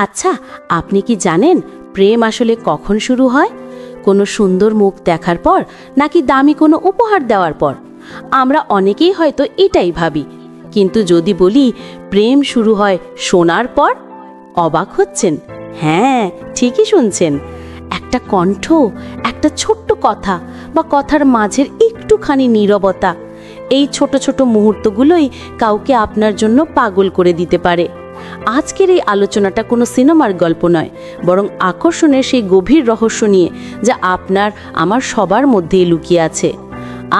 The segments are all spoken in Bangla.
আচ্ছা, আপনি কি জানেন প্রেম আসলে কখন শুরু হয়? কোনো সুন্দর মুখ দেখার পর, নাকি দামি কোনো উপহার দেওয়ার পর? আমরা অনেকেই হয়তো এটাই ভাবি, কিন্তু যদি বলি প্রেম শুরু হয় শোনার পর, অবাক হচ্ছেন? হ্যাঁ, ঠিকই শুনছেন। একটা কণ্ঠ, একটা ছোট্ট কথা বা কথার মাঝের একটুখানি নীরবতা, এই ছোট ছোট মুহূর্তগুলোই কাউকে আপনার জন্য পাগল করে দিতে পারে। আজকের এই আলোচনাটা কোনো সিনেমার গল্প নয়, বরং আকর্ষণের সেই গভীর রহস্য নিয়ে, যা আপনার আমার সবার মধ্যেই লুকিয়ে আছে।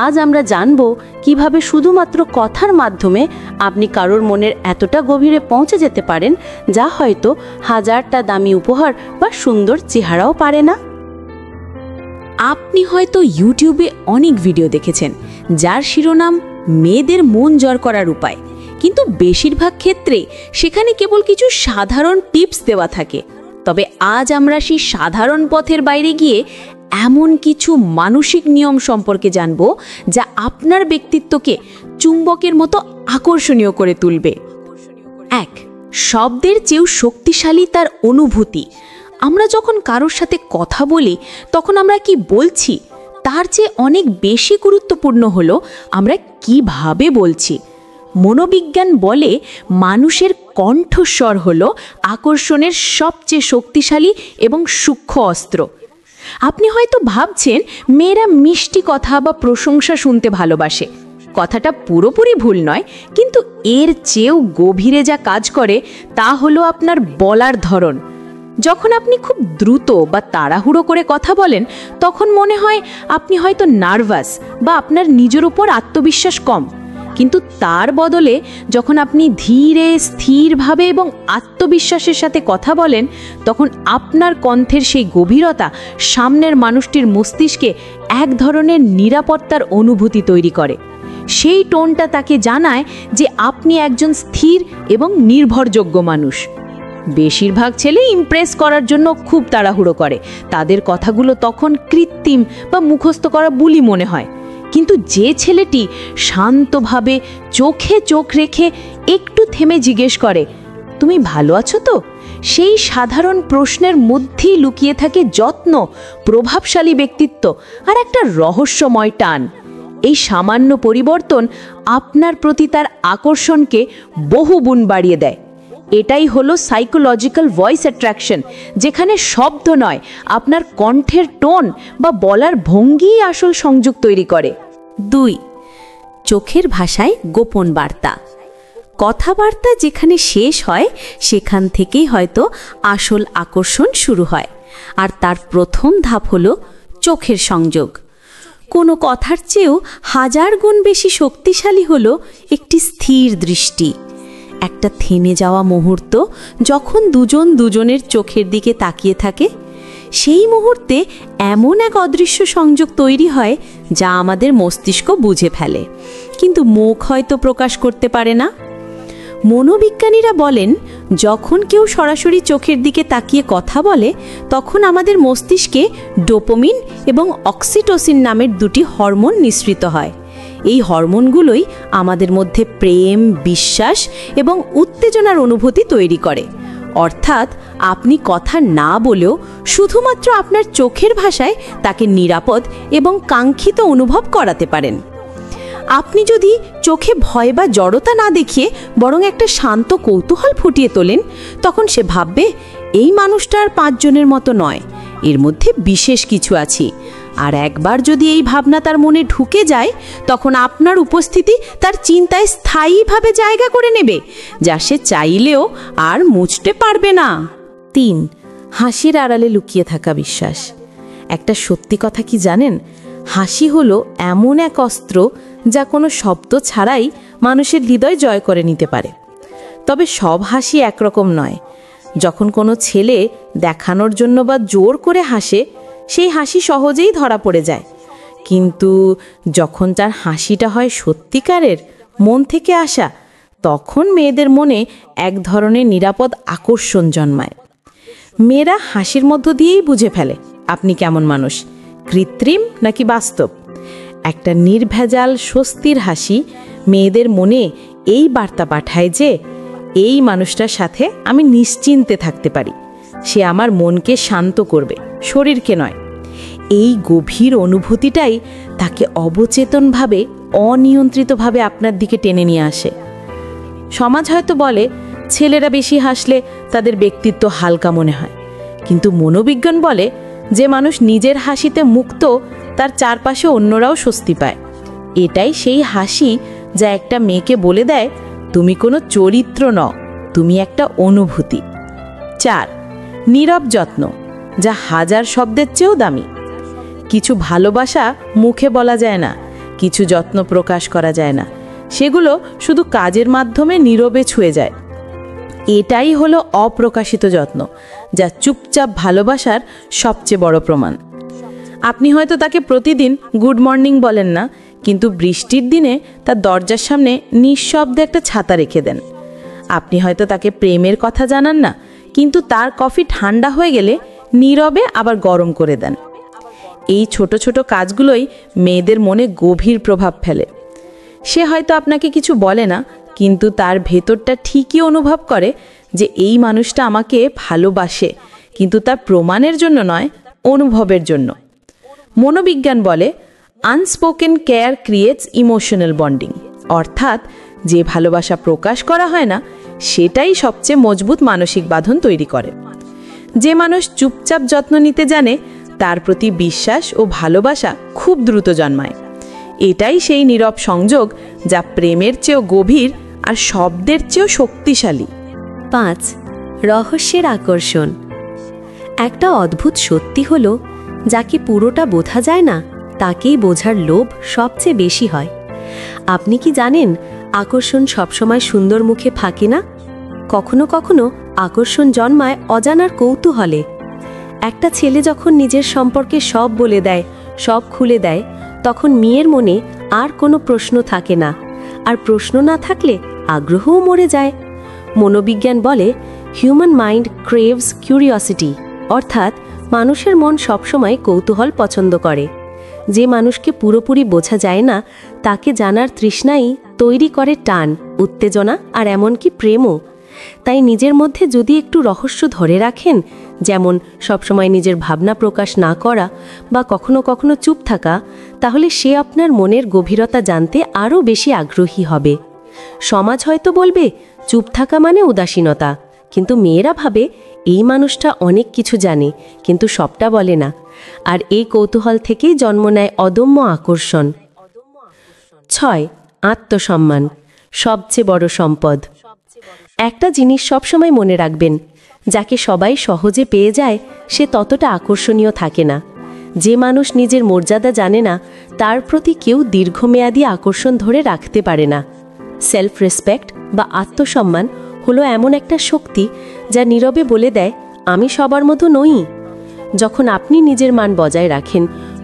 আজ আমরা জানব কিভাবে শুধুমাত্র কথার মাধ্যমে আপনি কারোর মনের এতটা গভীরে পৌঁছে যেতে পারেন, যা হয়তো হাজারটা দামি উপহার বা সুন্দর চেহারাও পারে না। আপনি হয়তো ইউটিউবে অনেক ভিডিও দেখেছেন যার শিরোনাম মেয়েদের মন জয় করার উপায়, কিন্তু বেশিরভাগ ক্ষেত্রে সেখানে কেবল কিছু সাধারণ টিপস দেওয়া থাকে। তবে আজ আমরা সেই সাধারণ পথের বাইরে গিয়ে এমন কিছু মানসিক নিয়ম সম্পর্কে জানব, যা আপনার ব্যক্তিত্বকে চুম্বকের মতো আকর্ষণীয় করে তুলবে। 1. শব্দের চেয়েও শক্তিশালী তার অনুভূতি। আমরা যখন কারোর সাথে কথা বলি, তখন আমরা কি বলছি তার চেয়ে অনেক বেশি গুরুত্বপূর্ণ হলো আমরা কিভাবে বলছি। মনোবিজ্ঞান বলে মানুষের কণ্ঠস্বর হলো আকর্ষণের সবচেয়ে শক্তিশালী এবং সূক্ষ্ম অস্ত্র। আপনি হয়তো ভাবছেন মেয়েরা মিষ্টি কথা বা প্রশংসা শুনতে ভালোবাসে। কথাটা পুরোপুরি ভুল নয়, কিন্তু এর চেয়েও গভীরে যা কাজ করে তা হলো আপনার বলার ধরন। যখন আপনি খুব দ্রুত বা তাড়াহুড়ো করে কথা বলেন, তখন মনে হয় আপনি হয়তো নার্ভাস বা আপনার নিজের উপর আত্মবিশ্বাস কম। কিন্তু তার বদলে যখন আপনি ধীরে স্থিরভাবে এবং আত্মবিশ্বাসের সাথে কথা বলেন, তখন আপনার কণ্ঠের সেই গভীরতা সামনের মানুষটির মস্তিষ্কে এক ধরনের নিরাপত্তার অনুভূতি তৈরি করে। সেই টোনটা তাকে জানায় যে আপনি একজন স্থির এবং নির্ভরযোগ্য মানুষ। বেশিরভাগ ছেলে ইমপ্রেস করার জন্য খুব তাড়াহুড়ো করে। তাদের কথাগুলো তখন কৃত্রিম বা মুখস্থ করা বুলি মনে হয়। কিন্তু যে ছেলেটি শান্তভাবে চোখে চোখ রেখে একটু থেমে জিজ্ঞেস করে, তুমি ভালো আছো তো, সেই সাধারণ প্রশ্নের মধ্যেই লুকিয়ে থাকে যত্ন, প্রভাবশালী ব্যক্তিত্ব আর একটা রহস্যময় টান। এই সামান্য পরিবর্তন আপনার প্রতি তার আকর্ষণকে বহুগুণ বাড়িয়ে দেয়। এটাই হলো সাইকোলজিক্যাল ভয়েস অ্যাট্রাকশন, যেখানে শব্দ নয়, আপনার কণ্ঠের টোন বা বলার ভঙ্গিই আসল সংযোগ তৈরি করে। 2. চোখের ভাষায় গোপন বার্তা। কথাবার্তা যেখানে শেষ হয়, সেখান থেকেই হয়তো আসল আকর্ষণ শুরু হয়। আর তার প্রথম ধাপ হলো চোখের সংযোগ। কোনো কথার চেয়েও হাজার গুণ বেশি শক্তিশালী হলো একটি স্থির দৃষ্টি। একটা থেমে যাওয়া মুহূর্ত, যখন দুজন দুজনের চোখের দিকে তাকিয়ে থাকে, সেই মুহূর্তে এমন এক অদৃশ্য সংযোগ তৈরি হয় যা আমাদের মস্তিষ্ক বুঝে ফেলে, কিন্তু মুখ হয়তো প্রকাশ করতে পারে না। মনোবিজ্ঞানীরা বলেন, যখন কেউ সরাসরি চোখের দিকে তাকিয়ে কথা বলে, তখন আমাদের মস্তিষ্কে ডোপামিন এবং অক্সিটোসিন নামের দুটি হরমোন নিঃসৃত হয়। এই হরমোনগুলোই আমাদের মধ্যে প্রেম, বিশ্বাস এবং উত্তেজনার অনুভূতি তৈরি করে। অর্থাৎ আপনি কথা না বলেও শুধুমাত্র আপনার চোখের ভাষায় তাকে নিরাপদ এবং কাঙ্ক্ষিত অনুভব করাতে পারেন। আপনি যদি চোখে ভয় বা জড়তা না দেখিয়ে বরং একটা শান্ত কৌতূহল ফুটিয়ে তোলেন, তখন সে ভাববে এই মানুষটা আর 5 জনের মতো নয়, এর মধ্যে বিশেষ কিছু আছে। আর একবার যদি এই ভাবনা তার মনে ঢুকে যায়, তখন আপনার উপস্থিতি তার চিন্তায় স্থায়ীভাবে জায়গা করে নেবে, যা সে চাইলেও আর মুছতে পারবে না। 3. হাসির আড়ালে লুকিয়ে থাকা বিশ্বাস। একটা সত্যি কথা কি জানেন? হাসি হলো এমন এক অস্ত্র যা কোনো শব্দ ছাড়াই মানুষের হৃদয় জয় করে নিতে পারে। তবে সব হাসি একরকম নয়। যখন কোনো ছেলে দেখানোর জন্য বা জোর করে হাসে, সেই হাসি সহজেই ধরা পড়ে যায়। কিন্তু যখন তার হাসিটা হয় সত্যিকারের, মন থেকে আসা, তখন মেয়েদের মনে এক ধরনের নিরাপদ আকর্ষণ জন্মায়। মেয়েরা হাসির মধ্য দিয়েই বুঝে ফেলে আপনি কেমন মানুষ, কৃত্রিম নাকি বাস্তব। একটা নির্ভেজাল স্বস্তির হাসি মেয়েদের মনে এই বার্তা পাঠায় যে এই মানুষটার সাথে আমি নিশ্চিন্তে থাকতে পারি, সে আমার মনকে শান্ত করবে, শরীরকে নয়। এই গভীর অনুভূতিটাই তাকে অবচেতনভাবে, অনিয়ন্ত্রিতভাবে আপনার দিকে টেনে নিয়ে আসে। সমাজ হয়তো বলে ছেলেরা বেশি হাসলে তাদের ব্যক্তিত্ব হালকা মনে হয়, কিন্তু মনোবিজ্ঞান বলে যে মানুষ নিজের হাসিতে মুক্ত, তার চারপাশে অন্যরাও স্বস্তি পায়। এটাই সেই হাসি যা একটা মেয়েকে বলে দেয়, তুমি কোনো চরিত্র নও, তুমি একটা অনুভূতি। 4, নীরব যত্ন, যা হাজার শব্দের চেয়েও দামি। কিছু ভালোবাসা মুখে বলা যায় না, কিছু যত্ন প্রকাশ করা যায় না, সেগুলো শুধু কাজের মাধ্যমে নীরবে ছুঁয়ে যায়। এটাই হলো অপ্রকাশিত যত্ন, যা চুপচাপ ভালোবাসার সবচেয়ে বড় প্রমাণ। আপনি হয়তো তাকে প্রতিদিন গুড মর্নিং বলেন না, কিন্তু বৃষ্টির দিনে তার দরজার সামনে নিঃশব্দে একটা ছাতা রেখে দেন। আপনি হয়তো তাকে প্রেমের কথা জানান না, কিন্তু তার কফি ঠান্ডা হয়ে গেলে নীরবে আবার গরম করে দেন। এই ছোট ছোট কাজগুলোই মেয়েদের মনে গভীর প্রভাব ফেলে। সে হয়তো আপনাকে কিছু বলে না, কিন্তু তার ভেতরটা ঠিকই অনুভব করে যে এই মানুষটা আমাকে ভালোবাসে, কিন্তু তার প্রমাণের জন্য নয়, অনুভবের জন্য। মনোবিজ্ঞান বলে unspoken care creates emotional bonding, অর্থাৎ যে ভালোবাসা প্রকাশ করা হয় না সেটাই সবচেয়ে মজবুত মানসিক বাঁধন তৈরি করে। যে মানুষ চুপচাপ যত্ন নিতে জানে তার প্রতি বিশ্বাস ও ভালোবাসা খুব দ্রুত জন্মায়। এটাই সেই নীরব সংযোগ যা প্রেমের চেয়েও গভীর আর শব্দের চেয়েও শক্তিশালী। 5, রহস্যের আকর্ষণ। একটা অদ্ভুত সত্যি হলো, যাকে পুরোটা বোঝা যায় না তাকেই বোঝার লোভ সবচেয়ে বেশি হয়। আপনি কি জানেন আকর্ষণ সবসময় সুন্দর মুখে ফাঁকে না? কখনো কখনো আকর্ষণ জন্মায় অজানার কৌতূহলে। একটা ছেলে যখন নিজের সম্পর্কে সব বলে দেয়, সব খুলে দেয়, তখন মেয়ের মনে আর কোনো প্রশ্ন থাকে না, আর প্রশ্ন না থাকলে আগ্রহও মরে যায়। মনোবিজ্ঞান বলে হিউম্যান মাইন্ড ক্রেভস কিউরিওসিটি, অর্থাৎ মানুষের মন সবসময় কৌতূহল পছন্দ করে। যে মানুষকে পুরোপুরি বোঝা যায় না তাকে জানার তৃষ্ণাই তৈরি করে টান, উত্তেজনা আর এমনকি প্রেমও। তাই নিজের মধ্যে যদি একটু রহস্য ধরে রাখেন, যেমন সবসময় নিজের ভাবনা প্রকাশ না করা বা কখনো কখনো চুপ থাকা, তাহলে সে আপনার মনের গভীরতা জানতে আরও বেশি আগ্রহী হবে। সমাজ হয়তো বলবে চুপ থাকা মানে উদাসীনতা, কিন্তু মেয়েরা ভাবে এই মানুষটা অনেক কিছু জানে কিন্তু সবটা বলে না, আর এই কৌতূহল থেকেই জন্ম নেয় অদম্য আকর্ষণ। 6, আত্মসম্মান, সবচেয়ে বড় সম্পদ। একটা জিনিস সবসময় মনে রাখবেন, যাকে সবাই সহজে পেয়ে যায় সে ততটা আকর্ষণীয় থাকে না। যে মানুষ নিজের মর্যাদা জানে না তার প্রতি কেউ দীর্ঘমেয়াদী আকর্ষণ ধরে রাখতে পারে না। সেলফ রেসপেক্ট বা আত্মসম্মান হলো এমন একটা শক্তি যা নীরবে বলে দেয় আমি সবার মতো নই। যখন আপনি নিজের মান বজায় রাখেন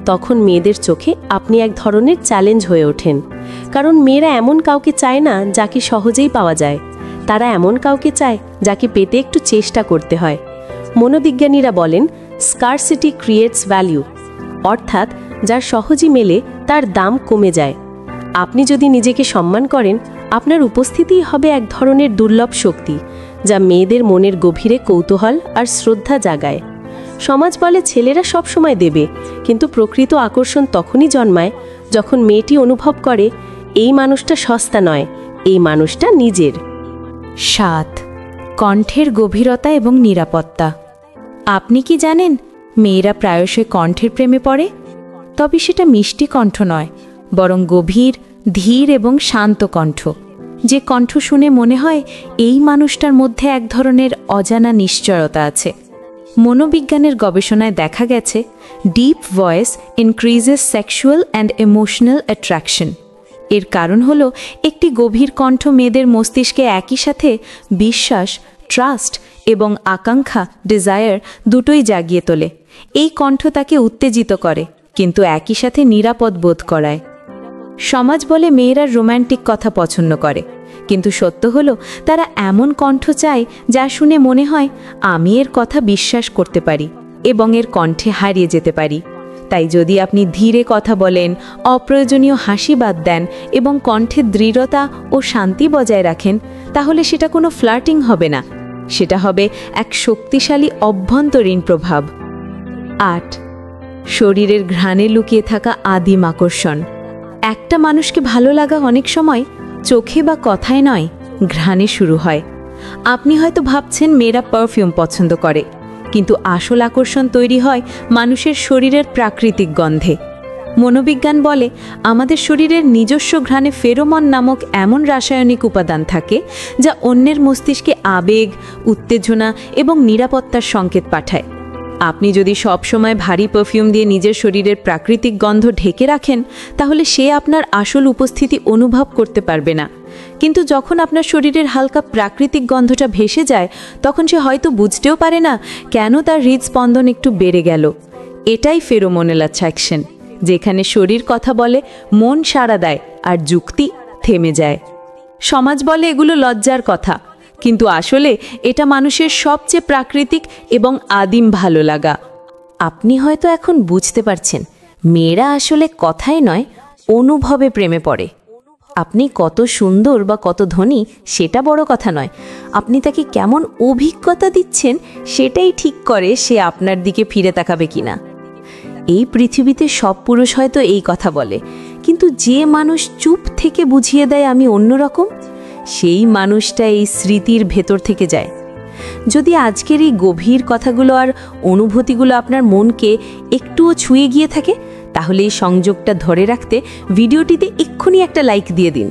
তখন মেয়েদের চোখে আপনি এক ধরনের চ্যালেঞ্জ হয়ে ওঠেন, কারণ মেয়েরা এমন কাউকে চায় না যাকে সহজেই পাওয়া যায়, তারা এমন কাউকে চায় যাকে পেতে একটু চেষ্টা করতে হয়। মনোবিজ্ঞানীরা বলেন স্কারসিটি ক্রিয়েটস ভ্যালিউ, অর্থাৎ যার সহজে মেলে তার দাম কমে যায়। আপনি যদি নিজেকে সম্মান করেন আপনার উপস্থিতিই হবে এক ধরনের দুর্লভ শক্তি যা মেয়েদের মনের গভীরে কৌতূহল আর শ্রদ্ধা জাগায়। সমাজ বলে ছেলেরা সব সময় দেবে, কিন্তু প্রকৃত আকর্ষণ তখনই জন্মায় যখন মেয়েটি অনুভব করে এই মানুষটা সস্তা নয়, এই মানুষটা নিজের। 7, কণ্ঠের গভীরতা এবং নিরাপত্তা। আপনি কি জানেন মেয়েরা প্রায়শই কণ্ঠের প্রেমে পড়ে? তবে সেটা মিষ্টি কণ্ঠ নয়, বরং গভীর, ধীর এবং শান্ত কণ্ঠ। যে কণ্ঠ শুনে মনে হয় এই মানুষটার মধ্যে এক ধরনের অজানা নিশ্চয়তা আছে। মনোবিজ্ঞানের গবেষণায় দেখা গেছে deep voice increases sexual and emotional attraction. এর কারণ হলো একটি গভীর কণ্ঠ মেয়েদের মস্তিষ্কে একই সাথে বিশ্বাস, ট্রাস্ট এবং আকাঙ্ক্ষা, ডিজায়ার দুটোই জাগিয়ে তোলে। এই কণ্ঠ তাকে উত্তেজিত করে কিন্তু একই সাথে নিরাপদ বোধ করায়। সমাজ বলে মেয়েরা রোম্যান্টিক কথা পছন্দ করে, কিন্তু সত্য হলো তারা এমন কণ্ঠ চায় যা শুনে মনে হয় আমি এর কথা বিশ্বাস করতে পারি এবং এর কণ্ঠে হারিয়ে যেতে পারি। তাই যদি আপনি ধীরে কথা বলেন, অপ্রয়োজনীয় হাসি বাদ দেন এবং কণ্ঠে দৃঢ়তা ও শান্তি বজায় রাখেন, তাহলে সেটা কোনো ফ্লার্টিং হবে না, সেটা হবে এক শক্তিশালী অভ্যন্তরীণ প্রভাব। 8. শরীরের ঘ্রাণে লুকিয়ে থাকা আদিম আকর্ষণ। একটা মানুষকে ভালো লাগা অনেক সময় চোখে বা কথায় নয়, ঘ্রাণে শুরু হয়। আপনি হয়তো ভাবছেন মেয়েরা পারফিউম পছন্দ করে, কিন্তু আসল আকর্ষণ তৈরি হয় মানুষের শরীরের প্রাকৃতিক গন্ধে। মনোবিজ্ঞান বলে আমাদের শরীরের নিজস্ব ঘ্রাণে ফেরোমন নামক এমন রাসায়নিক উপাদান থাকে যা অন্যের মস্তিষ্কে আবেগ, উত্তেজনা এবং নিরাপত্তার সংকেত পাঠায়। আপনি যদি সব সময় ভারী পারফিউম দিয়ে নিজের শরীরের প্রাকৃতিক গন্ধ ঢেকে রাখেন, তাহলে সে আপনার আসল উপস্থিতি অনুভব করতে পারবে না। কিন্তু যখন আপনার শরীরের হালকা প্রাকৃতিক গন্ধটা ভেসে যায়, তখন সে হয়তো বুঝতেও পারে না কেন তার হৃদস্পন্দন একটু বেড়ে গেল। এটাই ফেরোমোনাল অ্যাট্রাকশন, যেখানে শরীর কথা বলে, মন সাড়া দেয় আর যুক্তি থেমে যায়। সমাজ বলে এগুলো লজ্জার কথা, কিন্তু আসলে এটা মানুষের সবচেয়ে প্রাকৃতিক এবং আদিম ভালো লাগা। আপনি হয়তো এখন বুঝতে পারছেন, মেয়েরা আসলে কথায় নয়, অনুভবে প্রেমে পড়ে। আপনি কত সুন্দর বা কত ধনী সেটা বড় কথা নয়, আপনি তাকে কেমন অভিজ্ঞতা দিচ্ছেন সেটাই ঠিক করে সে আপনার দিকে ফিরে তাকাবে কিনা। এই পৃথিবীতে সব পুরুষ হয়তো এই কথা বলে, কিন্তু যে মানুষ চুপ থেকে বুঝিয়ে দেয় আমি অন্যরকম, সেই মানুষটা এই স্মৃতির ভেতর থেকে যায়। যদি আজকের এই গভীর কথাগুলো আর অনুভূতিগুলো আপনার মনকে একটুও ছুঁয়ে গিয়ে থাকে, তাহলে এই সংযোগটা ধরে রাখতে ভিডিওটিতে এক্ষুনি একটা লাইক দিয়ে দিন।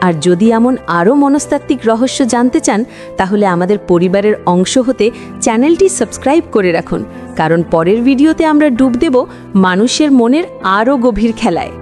আর যদি এমন আরও মনস্তাত্ত্বিক রহস্য জানতে চান, তাহলে আমাদের পরিবারের অংশ হতে চ্যানেলটি সাবস্ক্রাইব করে রাখুন, কারণ পরের ভিডিওতে আমরা ডুব দেব মানুষের মনের আরও গভীর খেলায়।